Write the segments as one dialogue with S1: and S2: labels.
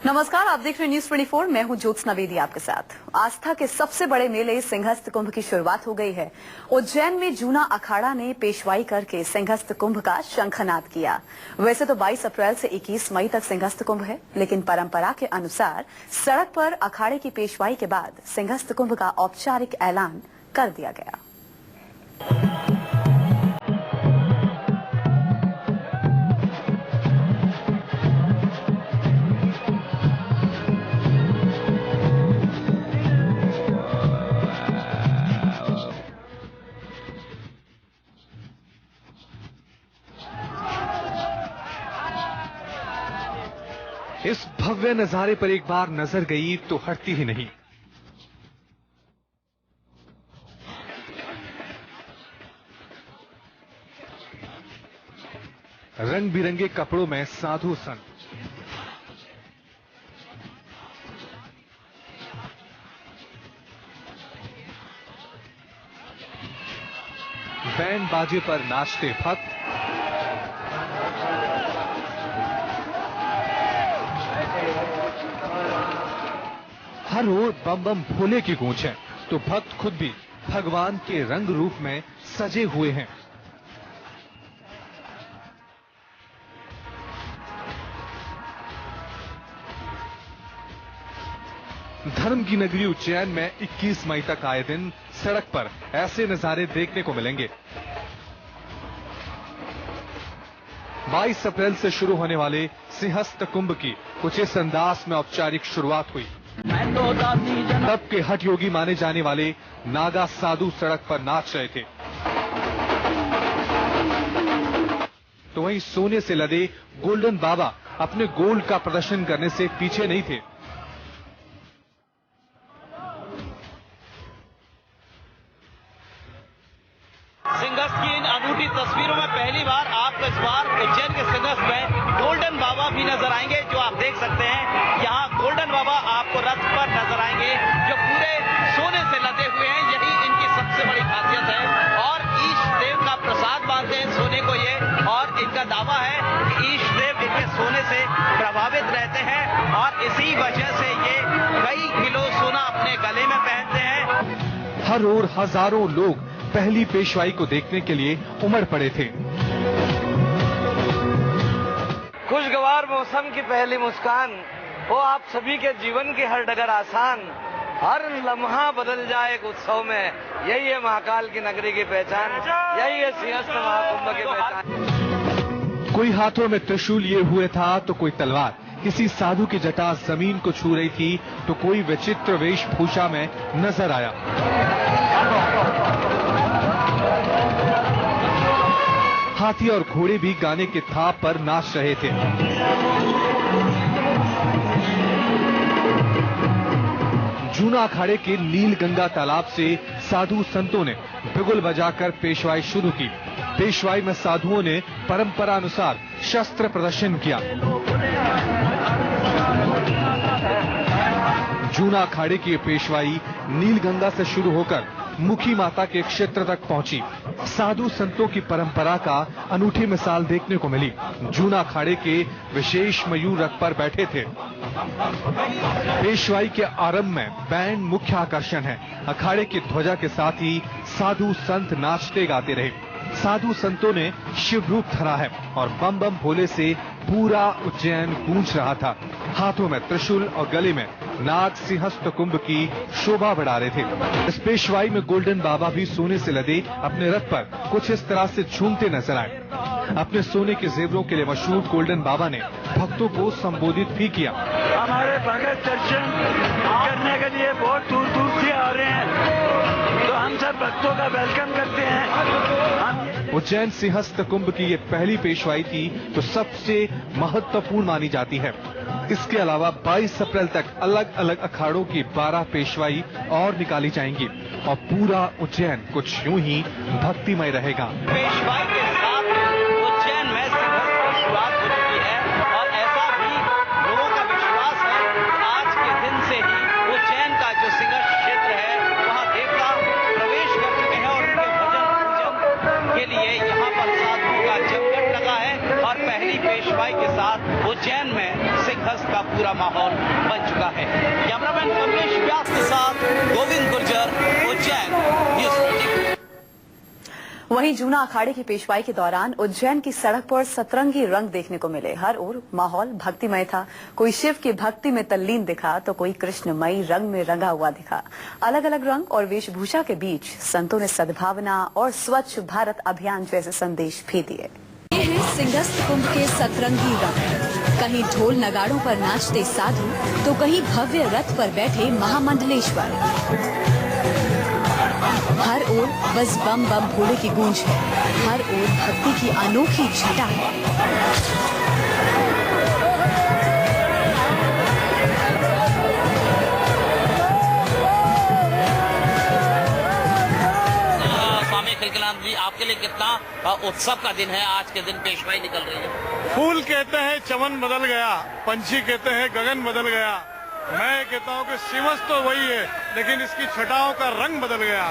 S1: नमस्कार, आप देख रहे हैं न्यूज 24। मैं हूं ज्योत्सना वेदी आपके साथ। आस्था के सबसे बड़े मेले सिंहस्थ कुंभ की शुरुआत हो गई है। उज्जैन में जूना अखाड़ा ने पेशवाई करके सिंहस्थ कुंभ का शंखनाद किया। वैसे तो 22 अप्रैल से 21 मई तक सिंहस्थ कुंभ है, लेकिन परंपरा के अनुसार सड़क पर अखाड़े की पेशवाई के बाद सिंहस्थ कुंभ का औपचारिक ऐलान कर दिया गया।
S2: इस भव्य नजारे पर एक बार नजर गई तो हटती ही नहीं। रंग बिरंगे कपड़ों में साधु संत, बैंड बाजे पर नाचते भक्त, हर ओर बम बम भोले की गूंज है, तो भक्त खुद भी भगवान के रंग रूप में सजे हुए हैं। धर्म की नगरी उज्जैन में 21 मई तक आए दिन सड़क पर ऐसे नजारे देखने को मिलेंगे। 22 अप्रैल से शुरू होने वाले सिंहस्थ कुंभ की कुछ इस अंदाज में औपचारिक शुरुआत हुई। तब के हठ योगी माने जाने वाले नागा साधु सड़क पर नाच रहे थे, तो वहीं सोने से लदे गोल्डन बाबा अपने गोल्ड का प्रदर्शन करने से पीछे नहीं थे।
S3: सिंहस्थ की इन अनूठी तस्वीरों में पहली बार आपको इस बार उज्जैन के सिंहस्थ में गोल्डन बाबा भी नजर आएंगे। जो आप देख सकते हैं, यहाँ गोल्डन बाबा आपको रथ पर नजर आएंगे, जो पूरे सोने से लदे हुए हैं। यही इनकी सबसे बड़ी खासियत है और ईष्ट देव का प्रसाद मानते हैं सोने को ये, और इनका दावा है कि ईष्ट देव इनके सोने से प्रभावित रहते हैं और इसी वजह से ये कई किलो सोना अपने गले में पहनते हैं।
S2: हर ओर हजारों लोग पहली पेशवाई को देखने के लिए उमड़ पड़े थे।
S4: खुशगवार मौसम की पहली मुस्कान हो आप सभी के जीवन की हर डगर आसान, हर लम्हा बदल जाए एक उत्सव में। यही है महाकाल की नगरी की पहचान, यही है सिंहस्थ महाकुंभ की पहचान।
S2: कोई हाथों में त्रिशूल लिए हुए था तो कोई तलवार, किसी साधु की जटा जमीन को छू रही थी तो कोई विचित्र वेशभूषा में नजर आया। हाथी और घोड़े भी गाने के थाप पर नाच रहे थे। जूना अखाड़े के नील गंगा तालाब से साधु संतों ने बिगुल बजाकर पेशवाई शुरू की। पेशवाई में साधुओं ने परंपरा अनुसार शस्त्र प्रदर्शन किया। जूना अखाड़े की पेशवाई नीलगंगा से शुरू होकर मुखी माता के क्षेत्र तक पहुंची। साधु संतों की परंपरा का अनूठी मिसाल देखने को मिली। जूना अखाड़े के विशेष मयूर रथ पर बैठे थे। पेशवाई के आरंभ में बैंड मुख्य आकर्षण है। अखाड़े की ध्वजा के साथ ही साधु संत नाचते गाते रहे। साधु संतों ने शिव रूप धरा है और बम बम भोले से पूरा उज्जैन गूंज रहा था। हाथों में त्रिशूल और गले में नाग सिंहस्थ कुंभ की शोभा बढ़ा रहे थे। इस पेशवाई में गोल्डन बाबा भी सोने से लदे अपने रथ पर कुछ इस तरह से झूमते नजर आए। अपने सोने के जेवरों के लिए मशहूर गोल्डन बाबा ने भक्तों को संबोधित भी किया।
S5: हमारे भगत दर्शन करने के लिए बहुत दूर दूर से आ रहे हैं, तो हम सब भक्तों का वेलकम करते हैं।
S2: उज्जैन सिंहस्थ कुंभ की ये पहली पेशवाई थी तो सबसे महत्वपूर्ण मानी जाती है। इसके अलावा 22 अप्रैल तक अलग अलग अखाड़ों की 12 पेशवाई और निकाली जाएंगी और पूरा उज्जैन कुछ यूं ही भक्तिमय रहेगा।
S3: पेशवाई के साथ उज्जैन में सिंहस्थ की शुरुआत हो चुकी है और ऐसा भी लोगों का विश्वास है। आज के दिन से ही उज्जैन का जो सिंहस्थ क्षेत्र है वहाँ देवता प्रवेश कर चुके हैं और उनके भजन पूजन के लिए यहाँ पर साधुओं का जमघट लगा है और पहली पेशवाई पेशवाई के साथ उज्जैन में सिंहस्थ का पूरा माहौल बन चुका है। कैमरामैन कमलेश व्यास के साथ गोविंद गुर्जर, उज्जैन, न्यूज़ 24।
S1: वहीं जूना अखाड़े की पेशवाई के दौरान उज्जैन की सड़क पर सतरंगी रंग देखने को मिले। हर ओर माहौल भक्तिमय था। कोई शिव की भक्ति में तल्लीन दिखा तो कोई कृष्णमयी रंग में रंगा हुआ दिखा। अलग अलग रंग और वेशभूषा के बीच संतों ने सद्भावना और स्वच्छ भारत अभियान जैसे संदेश भी दिए। ये है सिंहस्थ कुंभ के सतरंगी रंग। कहीं ढोल नगाड़ों पर नाचते साधु तो कहीं भव्य रथ पर बैठे महामंडलेश्वर। हर ओर बस बम बम भोले की गूंज है। हर ओर भक्ति की अनोखी छटा है।
S3: स्वामी खिलखिलान जी, आपके लिए कितना उत्सव का दिन है? आज के दिन पेशवाई निकल रही है।
S6: फूल कहते हैं चमन बदल गया, पंछी कहते हैं गगन बदल गया। मैं कहता हूँ कि सिंहस्थ तो वही है, लेकिन इसकी छटाओं का रंग बदल गया।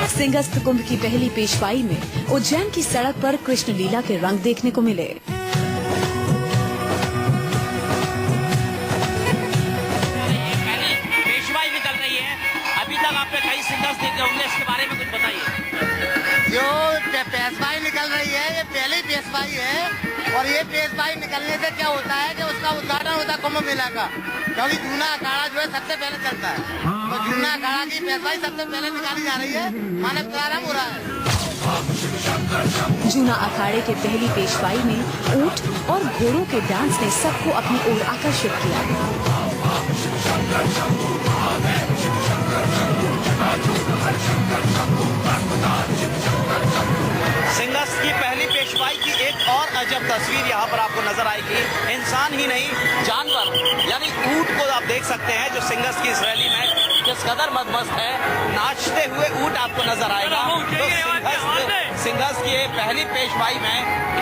S1: सिंहस्थ कुंभ की पहली पेशवाई में उज्जैन की सड़क पर कृष्ण लीला के रंग देखने को मिले।
S3: पहली पेशवाई निकल रही है। अभी तक आपने कई सिंहस्थ देखे होंगे, इसके बारे में कुछ बताइए।
S7: जो पेशवाई निकल रही है, ये पहली पेशवाई है। और ये पेशवाई निकलने से क्या होता है कि उसका उद्घाटन होता है कुंभ मेला का, क्योंकि जूना अखाड़ा जो है सबसे पहले चलता है। तो जूना अखाड़ा की पेशवाई सबसे पहले निकाली जा रही है, माने प्रारंभ हो रहा है।
S1: जूना अखाड़े के पहली पेशवाई में ऊंट और घोड़ों के डांस ने सबको अपनी ओर आकर्षित किया।
S3: सिंहस्थ की पहली पेशवाई की एक और अजब तस्वीर यहाँ पर आपको नजर आएगी। इंसान ही नहीं, जानवर यानी ऊंट को आप देख सकते हैं, जो सिंहस्थ की इस रैली में किस कदर मदमस्त है। नाचते हुए ऊंट आपको नजर आएगा। तो सिंहस्थ की पहली पेशवाई में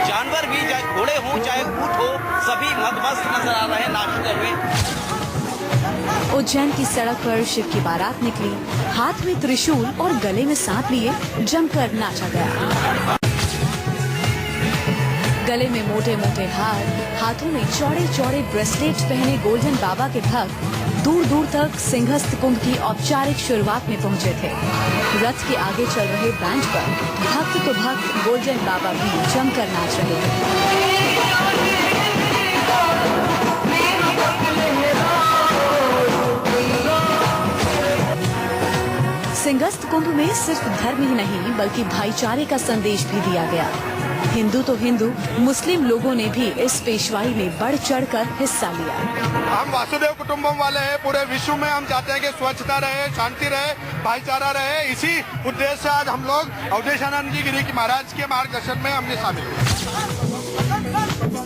S3: जानवर भी, चाहे घोड़े हों चाहे ऊंट हो, सभी मदमस्त नजर आ रहे हैं नाचते हुए।
S1: उज्जैन की सड़क पर शिव की बारात निकली। हाथ में त्रिशूल और गले में सांप लिए जमकर नाचा गया। गले में मोटे मोटे हार, हाथों में चौड़े चौड़े ब्रेसलेट पहने गोल्डन बाबा के भक्त दूर दूर तक सिंहस्थ कुंभ की औपचारिक शुरुआत में पहुंचे थे। रथ के आगे चल रहे बैंड पर भक्त तो भक्त गोल्डन बाबा भी जमकर नाच रहे थे। सिंहस्थ कुंभ में सिर्फ धर्म ही नहीं बल्कि भाईचारे का संदेश भी दिया गया। हिंदू तो हिंदू, मुस्लिम लोगों ने भी इस पेशवाई में बढ़ चढ़कर हिस्सा लिया।
S6: हम वासुदेव कुटुंबम वाले हैं। पूरे विश्व में हम चाहते हैं कि स्वच्छता रहे, शांति रहे, भाईचारा रहे। इसी उद्देश्य से आज हम लोग अवधेशानंद जी गिरी महाराज के मार्गदर्शन में हमने शामिल हुए।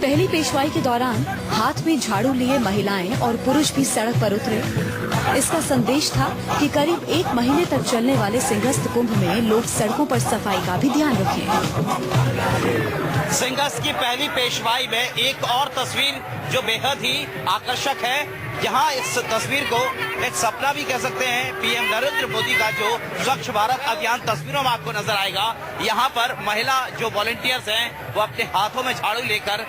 S1: पहली पेशवाई के दौरान हाथ में झाड़ू लिए महिलाएं और पुरुष भी सड़क पर उतरे। इसका संदेश था कि करीब 1 महीने तक चलने वाले सिंहस्थ कुंभ में लोग सड़कों पर सफाई का भी ध्यान रखें।
S3: सिंहस्थ की पहली पेशवाई में एक और तस्वीर जो बेहद ही आकर्षक है, यहाँ इस तस्वीर को एक सपना भी कह सकते हैं पीएम नरेंद्र मोदी का, जो स्वच्छ भारत अभियान तस्वीरों में आपको नजर आएगा। यहाँ पर महिला जो वॉलंटियर्स हैं वो अपने हाथों में झाड़ू लेकर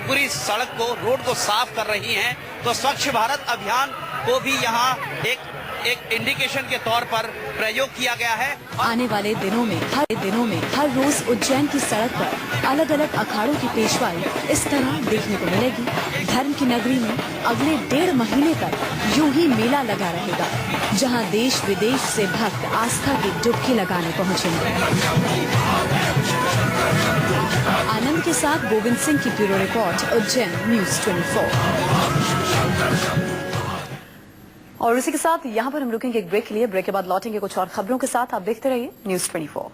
S3: पूरी सड़क को, रोड को साफ कर रही हैं। तो स्वच्छ भारत अभियान को भी यहाँ एक इंडिकेशन के तौर पर प्रयोग किया गया है।
S1: आने वाले दिनों में हर रोज उज्जैन की सड़क पर अलग अलग अखाड़ों की पेशवाई इस तरह देखने को मिलेगी। धर्म की नगरी में अगले 1.5 महीने तक यूं ही मेला लगा रहेगा, जहां देश विदेश से भक्त आस्था की डुबकी लगाने पहुंचेंगे। आनंद के साथ गोविंद सिंह की ब्यूरो रिपोर्ट, उज्जैन, न्यूज़ 24। और इसी के साथ यहाँ पर हम रुकेंगे एक ब्रेक के लिए। ब्रेक के बाद लौटेंगे कुछ और खबरों के साथ। आप देखते रहिए न्यूज़ 24।